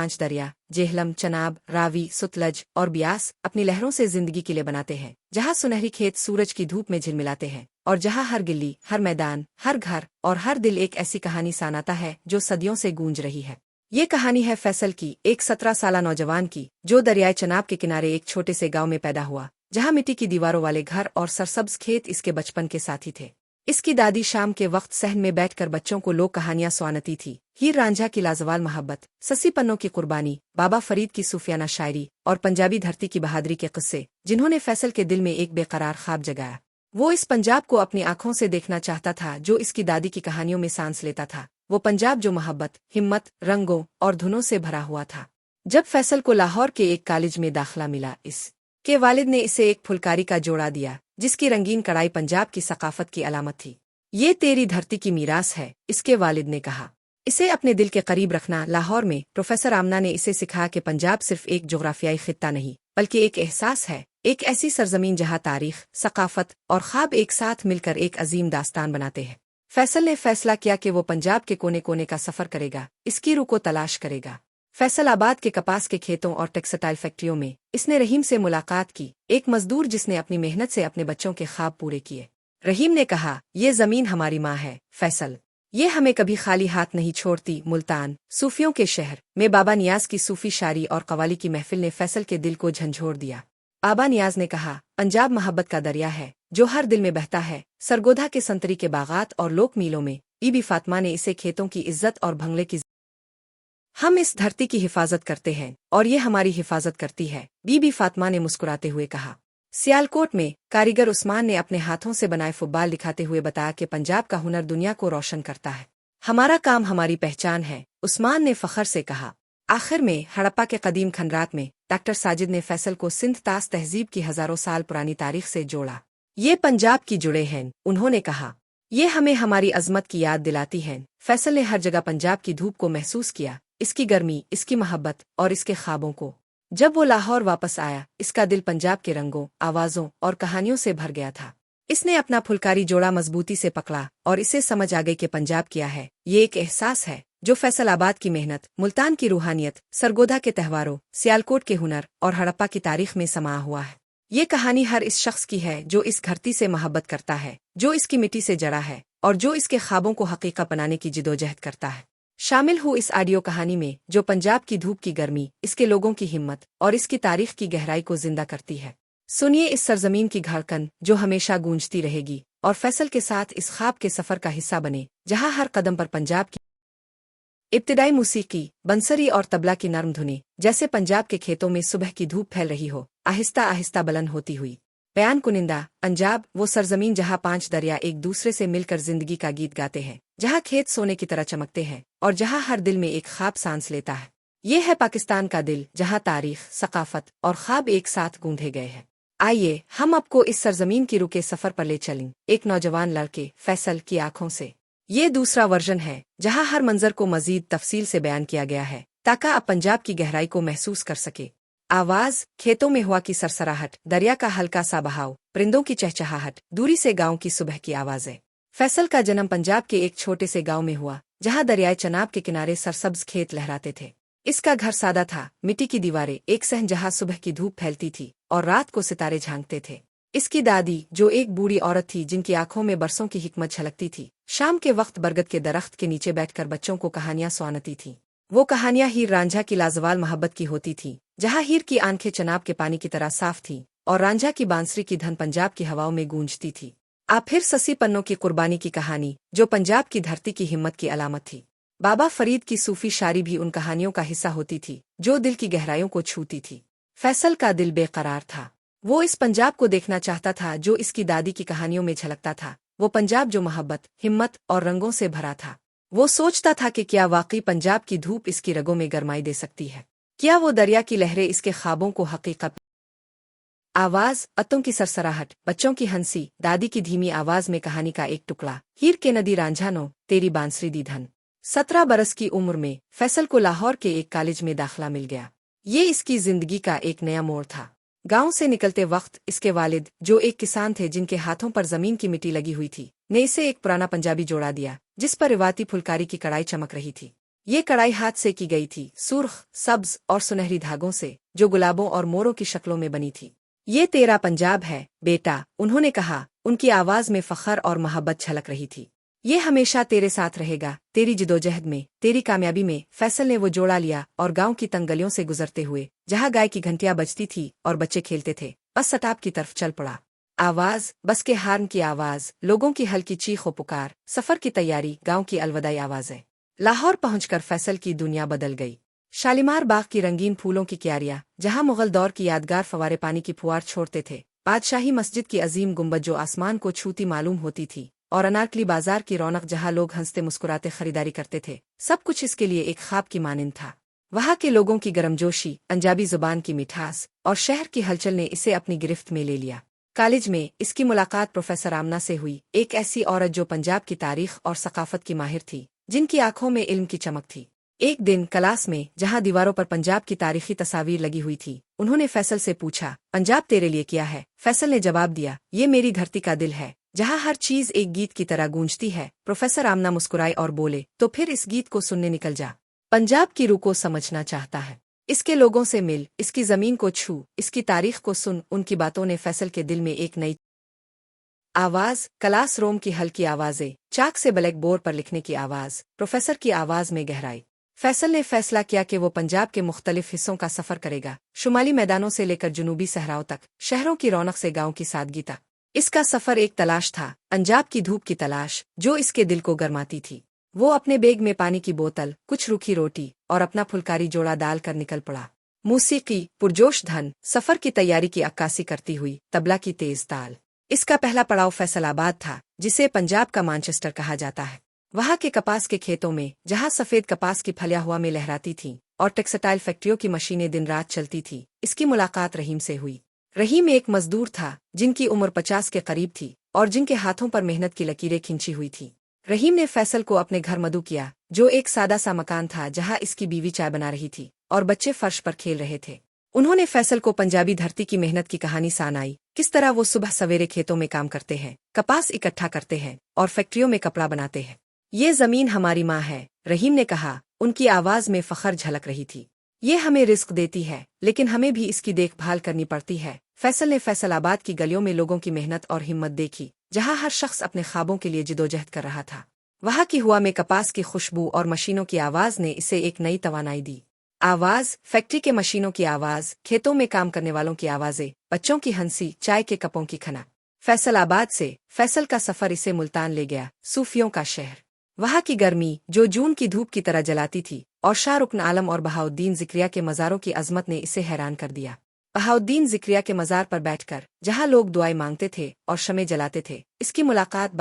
पांच दरिया जेहलम, चनाब, रावी, सुतलज और ब्यास अपनी लहरों से जिंदगी के लिए बनाते हैं, जहाँ सुनहरी खेत सूरज की धूप में झिलमिलाते हैं और जहाँ हर गिल्ली, हर मैदान, हर घर और हर दिल एक ऐसी कहानी सनाता है जो सदियों से गूंज रही है। ये कहानी है फैसल की, एक 17 साला नौजवान की, जो दरियाए चनाब के किनारे एक छोटे से गांव में पैदा हुआ, जहाँ मिट्टी की दीवारों वाले घर और सरसब्ज खेत इसके बचपन के साथी थे। इसकी दादी शाम के वक्त सहन में बैठकर बच्चों को लोक कहानियां सुनाती थी। हीर रांझा की लाजवाल मोहब्बत, ससी पन्नों की कुर्बानी, बाबा फरीद की सूफियाना शायरी और पंजाबी धरती की बहादुरी के किस्से, जिन्होंने फैसल के दिल में एक बेकरार ख्वाब जगाया। वो इस पंजाब को अपनी आंखों से देखना चाहता था जो इसकी दादी की कहानियों में सांस लेता था। वो पंजाब जो मोहब्बत, हिम्मत, रंगों और धुनों से भरा हुआ था। जब फैसल को लाहौर के एक कॉलेज में दाखिला मिला, इसके वालिद ने इसे एक फुलकारी का जोड़ा दिया, जिसकी रंगीन कढ़ाई पंजाब की सकाफत की अलामत थी। ये तेरी धरती की मीरास है, इसके वालिद ने कहा। इसे अपने दिल के करीब रखना। लाहौर में प्रोफेसर आमना ने इसे सिखाया कि पंजाब सिर्फ एक जोग्राफियाई खित्ता नहीं, बल्कि एक एहसास है, एक ऐसी सरजमीन जहाँ तारीख, सकाफत और ख्वाब एक साथ मिलकर एक अजीम दास्तान बनाते हैं। फैसल ने फैसला किया कि वो पंजाब के कोने कोने का सफर करेगा, इसकी रूह को तलाश करेगा। फैसलाबाद के कपास के खेतों और टेक्सटाइल फैक्ट्रियों में इसने रहीम से मुलाकात की, एक मजदूर जिसने अपनी मेहनत से अपने बच्चों के ख्वाब पूरे किए। रहीम ने कहा, ये जमीन हमारी माँ है फैसल, ये हमें कभी खाली हाथ नहीं छोड़ती। मुल्तान, सूफियों के शहर में बाबा नियाज की सूफी शायरी और कवाली की महफिल ने फैसल के दिल को झंझोड़ दिया। बाबा नियाज ने कहा, पंजाब मोहब्बत का दरिया है जो हर दिल में बहता है। सरगोधा के संतरी के बागात और लोक मीलों में बीबी फातिमा ने इसे खेतों की इज्जत और भंगले की। हम इस धरती की हिफाजत करते हैं और ये हमारी हिफाजत करती है, बीबी फातिमा ने मुस्कुराते हुए कहा। सियालकोट में कारीगर उस्मान ने अपने हाथों से बनाए फुटबॉल दिखाते हुए बताया कि पंजाब का हुनर दुनिया को रोशन करता है। हमारा काम हमारी पहचान है, उस्मान ने फखर से कहा। आखिर में हड़प्पा के कदीम खंडरात में डॉक्टर साजिद ने फैसल को सिंध तास तहजीब की हजारों साल पुरानी तारीख से जोड़ा। ये पंजाब की जुड़े हैं, उन्होंने कहा। ये हमें हमारी अजमत की याद दिलाती हैं। फैसल ने हर जगह पंजाब की धूप को महसूस किया, इसकी गर्मी, इसकी मोहब्बत और इसके ख्वाबों को। जब वो लाहौर वापस आया, इसका दिल पंजाब के रंगों, आवाजों और कहानियों से भर गया था। इसने अपना फुलकारी जोड़ा मजबूती से पकड़ा और इसे समझ आ गई कि पंजाब क्या है। ये एक एहसास है जो फैसलाबाद की मेहनत, मुल्तान की रूहानियत, सरगोधा के त्योहारों, सियालकोट के हुनर और हड़प्पा की तारीख में समा हुआ है। ये कहानी हर इस शख्स की है जो इस धरती से मोहब्बत करता है, जो इसकी मिट्टी से जड़ा है और जो इसके ख्वाबों को हकीकत बनाने की जिदोजहद करता है। शामिल हूँ इस ऑडियो कहानी में जो पंजाब की धूप की गर्मी, इसके लोगों की हिम्मत और इसकी तारीख की गहराई को जिंदा करती है। सुनिए इस सरजमीन की धड़कन जो हमेशा गूंजती रहेगी और फैसल के साथ इस ख्वाब के सफर का हिस्सा बने, जहाँ हर कदम पर पंजाब की इब्तिदाई मूसीकी, बंसरी और तबला की नर्म धुनें, जैसे पंजाब के खेतों में सुबह की धूप फैल रही हो, आहिस्ता आहिस्ता बुलंद होती हुई। बयान कुनिंदा, पंजाब वो सरजमीन जहाँ पांच दरिया एक दूसरे से मिलकर जिंदगी का गीत गाते हैं, जहाँ खेत सोने की तरह चमकते हैं और जहाँ हर दिल में एक ख्वाब सांस लेता है। ये है पाकिस्तान का दिल, जहाँ तारीख, सकाफत और ख्वाब एक साथ गूंधे गए हैं। आइए हम आपको इस सरजमीन की रुके सफर पर ले चलें, एक नौजवान लड़के फैसल की आंखों से। ये दूसरा वर्जन है जहाँ हर मंजर को मजीद तफसील से बयान किया गया है ताकि आप पंजाब की गहराई को महसूस कर सके। आवाज, खेतों में हवा की सरसराहट, दरिया का हल्का सा बहाव, परिंदों की चहचहाहट, दूरी से गांव की सुबह की आवाजें। फैसल का जन्म पंजाब के एक छोटे से गांव में हुआ, जहां दरियाए चनाब के किनारे सरसब्ज खेत लहराते थे। इसका घर सादा था, मिट्टी की दीवारें, एक सहन जहां सुबह की धूप फैलती थी और रात को सितारे झांकते थे। इसकी दादी, जो एक बूढ़ी औरत थी जिनकी आंखों में बरसों की हिकमत झलकती थी, शाम के वक्त बरगद के दरख्त के नीचे बैठकर बच्चों को कहानियां सुनाती थी। वो कहानियां हीर रांझा की लाजवाल मोहब्बत की होती थी, जहाँ हीर की आंखें चनाब के पानी की तरह साफ थीं और रांझा की बांसुरी की धन पंजाब की हवाओं में गूंजती थी। आप फिर ससी पन्नों की कुर्बानी की कहानी, जो पंजाब की धरती की हिम्मत की अलामत थी। बाबा फरीद की सूफी शायरी भी उन कहानियों का हिस्सा होती थी, जो दिल की गहराइयों को छूती थी। फैसल का दिल बेकरार था। वो इस पंजाब को देखना चाहता था जो इसकी दादी की कहानियों में झलकता था। वो पंजाब जो मोहब्बत, हिम्मत और रंगों से भरा था। वो सोचता था कि क्या वाकई पंजाब की धूप इसकी रगों में गरमाई दे सकती है? क्या वो दरिया की लहरें इसके ख्वाबों को हकीकत? आवाज, अतों की सरसराहट, बच्चों की हंसी, दादी की धीमी आवाज में कहानी का एक टुकड़ा। हीर के नदी रांझानो, तेरी बांसुरी दी धन। 17 बरस की उम्र में फैसल को लाहौर के एक कॉलेज में दाखिला मिल गया। ये इसकी जिंदगी का एक नया मोड़ था। गांव से निकलते वक्त इसके वालिद, जो एक किसान थे जिनके हाथों पर जमीन की मिट्टी लगी हुई थी, ने इसे एक पुराना पंजाबी जोड़ा दिया, जिस पर रिवायती फुलकारी की कढ़ाई चमक रही थी। ये कढ़ाई हाथ से की गई थी, सुर्ख, सब्ज और सुनहरी धागों से, जो गुलाबों और मोरों की शक्लों में बनी थी। ये तेरा पंजाब है, बेटा, उन्होंने कहा, उनकी आवाज में फखर और मोहब्बत छलक रही थी। ये हमेशा तेरे साथ रहेगा, तेरी जिदोजहद में, तेरी कामयाबी में। फैसल ने वो जोड़ा लिया और गांव की तंग गलियों से गुजरते हुए, जहां गाय की घंटियां बजती थी और बच्चे खेलते थे, बस सताब की तरफ चल पड़ा। आवाज, बस के हार्न की आवाज, लोगों की हल्की चीख व पुकार, सफर की तैयारी, गांव की अलविदाई आवाजें। लाहौर पहुंचकर फैसल की दुनिया बदल गई। शालीमार बाग की रंगीन फूलों की क्यारियां, जहां मुगल दौर की यादगार फवारे पानी की फुआर छोड़ते थे, बादशाही मस्जिद की अजीम गुंबद जो आसमान को छूती मालूम होती थी, और अनारकली बाजार की रौनक जहां लोग हंसते मुस्कुराते खरीदारी करते थे, सब कुछ इसके लिए एक ख्वाब की मानिंद था। वहां के लोगों की गर्मजोशी, पंजाबी जुबान की मिठास और शहर की हलचल ने इसे अपनी गिरफ्त में ले लिया। कॉलेज में इसकी मुलाकात प्रोफेसर आमना से हुई, एक ऐसी औरत जो पंजाब की तारीख और सकाफत की माहिर थी, जिनकी आंखों में इल्म की चमक थी। एक दिन क्लास में, जहां दीवारों पर पंजाब की तारीखी तस्वीर लगी हुई थी, उन्होंने फैसल से पूछा, पंजाब तेरे लिए क्या है? फैसल ने जवाब दिया, ये मेरी धरती का दिल है, जहां हर चीज एक गीत की तरह गूंजती है। प्रोफेसर आमना मुस्कुराए और बोले, तो फिर इस गीत को सुनने निकल जा। पंजाब की रूह को समझना चाहता है, इसके लोगों से मिल, इसकी जमीन को छू, इसकी तारीख को सुन। उनकी बातों ने फैसल के दिल में एक नई आवाज, क्लास रूम की हल्की आवाजें, चाक से ब्लैक बोर्ड पर लिखने की आवाज, प्रोफेसर की आवाज में गहराई। फैसल ने फैसला किया कि वो पंजाब के मुख्तलिफ हिस्सों का सफर करेगा, शुमाली मैदानों से लेकर जुनूबी सहराओं तक, शहरों की रौनक से गांव की सादगी तक। इसका सफर एक तलाश था, पंजाब की धूप की तलाश, जो इसके दिल को गरमाती थी। वो अपने बैग में पानी की बोतल, कुछ रूखी रोटी और अपना फुलकारी जोड़ा डाल कर निकल पड़ा। मूसीकी, पुरजोश धन, सफर की तैयारी की अक्कासी करती हुई, तबला की तेज ताल। इसका पहला पड़ाव फैसलाबाद था, जिसे पंजाब का मानचेस्टर कहा जाता है। वहां के कपास के खेतों में, जहां सफेद कपास की फलियां हवा में लहराती थीं और टेक्सटाइल फैक्ट्रियों की मशीनें दिन रात चलती थी, इसकी मुलाकात रहीम से हुई। रहीम एक मजदूर था, जिनकी उम्र 50 के करीब थी और जिनके हाथों पर मेहनत की लकीरें खिंची हुई थी। रहीम ने फैसल को अपने घर मदऊ किया, जो एक सादा सा मकान था जहां इसकी बीवी चाय बना रही थी और बच्चे फर्श पर खेल रहे थे। उन्होंने फैसल को पंजाबी धरती की मेहनत की कहानी सुनाई, किस तरह वो सुबह सवेरे खेतों में काम करते हैं, कपास इकट्ठा करते हैं और फैक्ट्रियों में कपड़ा बनाते हैं। ये जमीन हमारी माँ है, रहीम ने कहा, उनकी आवाज में फखर झलक रही थी। ये हमें रिस्क देती है, लेकिन हमें भी इसकी देखभाल करनी पड़ती है। फैसल ने फैसलाबाद की गलियों में लोगों की मेहनत और हिम्मत देखी, जहां हर शख्स अपने ख्वाबों के लिए जिदोजहद कर रहा था। वहां की हवा में कपास की खुशबू और मशीनों की आवाज ने इसे एक नई तवानाई दी। आवाज, फैक्ट्री के मशीनों की आवाज, खेतों में काम करने वालों की आवाजें, बच्चों की हंसी, चाय के कपों की खनक। फैसलाबाद से फैसल का सफर इसे मुल्तान ले गया, सूफियों का शहर। वहां की गर्मी, जो जून की धूप की तरह जलाती थी, और शाह रुकन आलम और बहाउद्दीन जिक्रिया के मज़ारों की अजमत ने इसे हैरान कर दिया। बहाउद्दीन जिक्रिया के मज़ार पर बैठकर, जहां लोग दुआएं मांगते थे और शमे जलाते थे, इसकी मुलाकात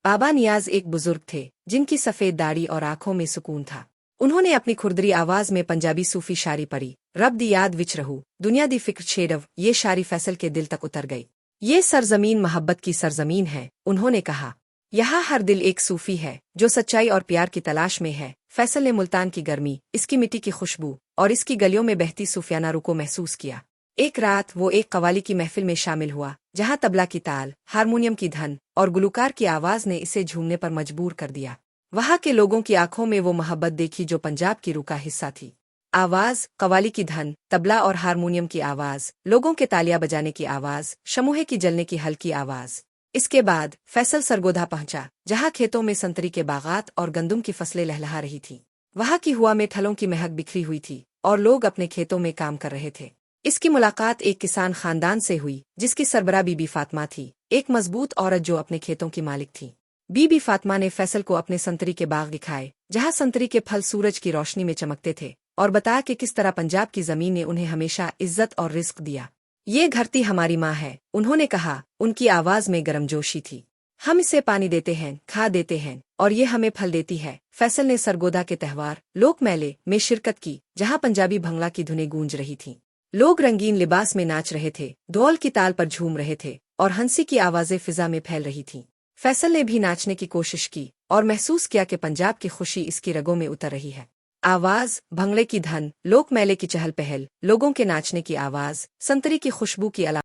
बाबा नियाज एक बुजुर्ग थे, जिनकी सफेद दाढ़ी और आंखों में सुकून था। उन्होंने अपनी खुरदरी आवाज में पंजाबी सूफी शायरी पढ़ी, रब दी याद विच रहू, दुनिया दी फिक्र छेड़व। ये शायरी फैसल के दिल तक उतर गई। ये सरजमीन मोहब्बत की सरजमीन है, उन्होंने कहा। यहाँ हर दिल एक सूफी है, जो सच्चाई और प्यार की तलाश में है। फैसल ने मुल्तान की गर्मी, इसकी मिट्टी की खुशबू और इसकी गलियों में बहती सूफियाना रूह को महसूस किया। एक रात वो एक कवाली की महफिल में शामिल हुआ, जहां तबला की ताल, हारमोनियम की धन और गुलूकार की आवाज ने इसे झूमने पर मजबूर कर दिया। वहां के लोगों की आंखों में वो मोहब्बत देखी जो पंजाब की रूह का हिस्सा थी। आवाज, कवाली की धन, तबला और हारमोनियम की आवाज, लोगों के तालियां बजाने की आवाज, शमूहे की जलने की हल्की आवाज। इसके बाद फैसल सरगोधा पहुंचा, जहां खेतों में संतरी के बागात और गंदुम की फसलें लहलहा रही थीं। वहां की हवा में थलों की महक बिखरी हुई थी और लोग अपने खेतों में काम कर रहे थे। इसकी मुलाकात एक किसान खानदान से हुई, जिसकी सरबरा बीबी फातिमा थी, एक मजबूत औरत जो अपने खेतों की मालिक थी। बीबी फातिमा ने फैसल को अपने संतरी के बाग दिखाए, जहां संतरी के फल सूरज की रोशनी में चमकते थे, और बताया कि किस तरह पंजाब की जमीन ने उन्हें हमेशा इज्जत और रिस्क दिया। ये धरती हमारी माँ है, उन्होंने कहा, उनकी आवाज में गर्मजोशी थी। हम इसे पानी देते हैं, खाद देते हैं, और ये हमें फल देती है। फैसल ने सरगोदा के त्यौहार, लोक मेले में शिरकत की, जहां पंजाबी भंगड़ा की धुनें गूंज रही थीं। लोग रंगीन लिबास में नाच रहे थे, ढोल की ताल पर झूम रहे थे, और हंसी की आवाजें फिजा में फैल रही थीं। फैसल ने भी नाचने की कोशिश की और महसूस किया कि पंजाब की खुशी इसकी रगों में उतर रही है। आवाज, भंगड़े की धन, लोक मेले की चहल पहल, लोगों के नाचने की आवाज, संतरी की खुशबू की अला।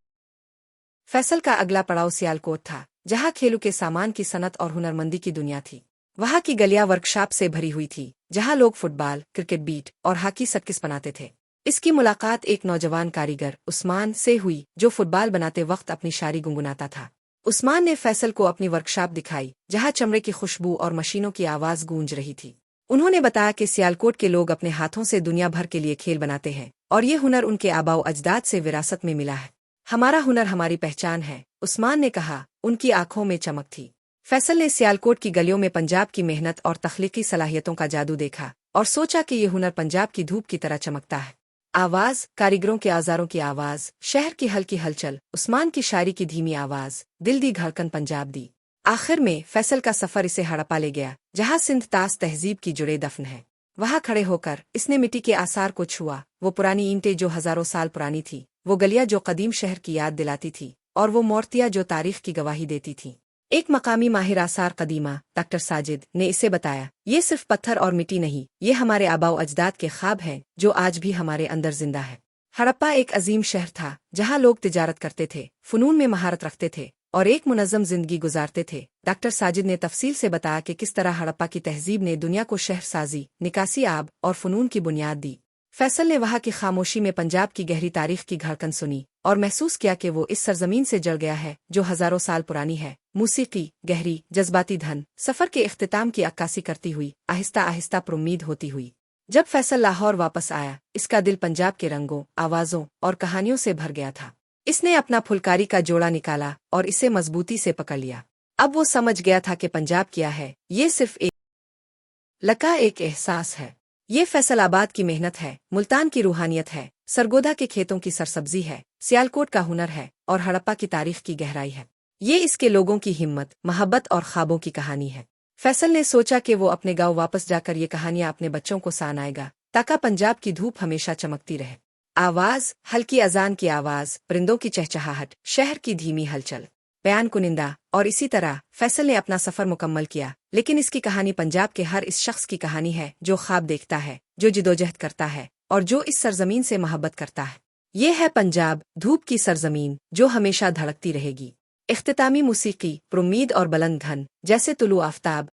फैसल का अगला पड़ाव सियालकोट था, जहां खेलों के सामान की सनत और हुनरमंदी की दुनिया थी। वहाँ की गलियां वर्कशॉप से भरी हुई थी, जहाँ लोग फुटबॉल, क्रिकेट बीट और हॉकी सर्किस बनाते थे। इसकी मुलाकात एक नौजवान कारीगर उस्मान से हुई, जो फुटबॉल बनाते वक्त अपनी शायरी गुनगुनाता था। उस्मान ने फैसल को अपनी वर्कशॉप दिखाई, जहाँ चमड़े की खुशबू और मशीनों की आवाज गूंज रही थी। उन्होंने बताया कि सियालकोट के लोग अपने हाथों से दुनिया भर के लिए खेल बनाते हैं, और ये हुनर उनके आबाओ अजदाद से विरासत में मिला है। हमारा हुनर हमारी पहचान है, उस्मान ने कहा। उनकी आंखों में चमक थी। फैसल ने सियालकोट की गलियों में पंजाब की मेहनत और तख्लीकी सलाहियतों का जादू देखा, और सोचा कि ये हुनर पंजाब की धूप की तरह चमकता है। आवाज, कारीगरों के औजारों की आवाज, शहर की हल्की हलचल, उस्मान की शायरी की धीमी आवाज, दिल दी धड़कन पंजाब दी। आखिर में फैसल का सफर इसे हड़प्पा ले गया, जहाँ सिंध तास तहजीब की जुड़े दफन है। वहाँ खड़े होकर इसने मिट्टी के आसार को छुआ, वो पुरानी ईंटें जो हजारों साल पुरानी थी, वो गलियां जो कदीम शहर की याद दिलाती थी, और वो मूर्तियां जो तारीख की गवाही देती थीं। एक मकामी माहिर आसार कदीमा डॉक्टर साजिद ने इसे बताया, ये सिर्फ पत्थर और मिट्टी नहीं, ये हमारे आबाओ अजदाद के ख्वाब हैं, जो आज भी हमारे अंदर जिंदा है। हड़प्पा एक अजीम शहर था, जहाँ लोग तिजारत करते थे, फनून में महारत रखते थे, और एक मुनज़्ज़म जिंदगी गुजारते थे। डॉक्टर साजिद ने तफसील से बताया कि किस तरह हड़प्पा की तहजीब ने दुनिया को शहर साजी, निकासी आब और फनून की बुनियाद दी। फैसल ने वहाँ की खामोशी में पंजाब की गहरी तारीख की धड़कन सुनी, और महसूस किया कि वो इस सरजमीन से जड़ गया है, जो हजारों साल पुरानी है। मूसीकी, गहरी, जज्बाती धन, सफर के इख्तिताम की अक्कासी करती हुई, आहिस्ता आहिस्ता पुरुम्मीद होती हुई। जब फैसल लाहौर वापस आया, इसका दिल पंजाब के रंगों, आवाजों और कहानियों से भर गया था। इसने अपना फुलकारी का जोड़ा निकाला और इसे मजबूती से पकड़ लिया। अब वो समझ गया था कि पंजाब क्या है, ये सिर्फ एक एहसास है। ये फैसलाबाद की मेहनत है, मुल्तान की रूहानियत है, सरगोदा के खेतों की सरसब्जी है, सियालकोट का हुनर है, और हड़प्पा की तारीख की गहराई है। ये इसके लोगों की हिम्मत, मोहब्बत और ख्वाबों की कहानी है। फैसल ने सोचा कि वो अपने गांव वापस जाकर ये कहानियां अपने बच्चों को सुनाएगा, ताकि पंजाब की धूप हमेशा चमकती रहे। आवाज, हल्की अजान की आवाज, परिंदों की चहचहाहट, शहर की धीमी हलचल, बयान कुनिंदा। और इसी तरह फैसल ने अपना सफर मुकम्मल किया। लेकिन इसकी कहानी पंजाब के हर इस शख्स की कहानी है, जो ख्वाब देखता है, जो जिदोजहद करता है, और जो इस सरजमीन से मोहब्बत करता है। ये है पंजाब, धूप की सरजमीन, जो हमेशा धड़कती रहेगी। इख्तितामी मूसीकी, उम्मीद और बुलंद धन, जैसे तुलू आफ्ताब,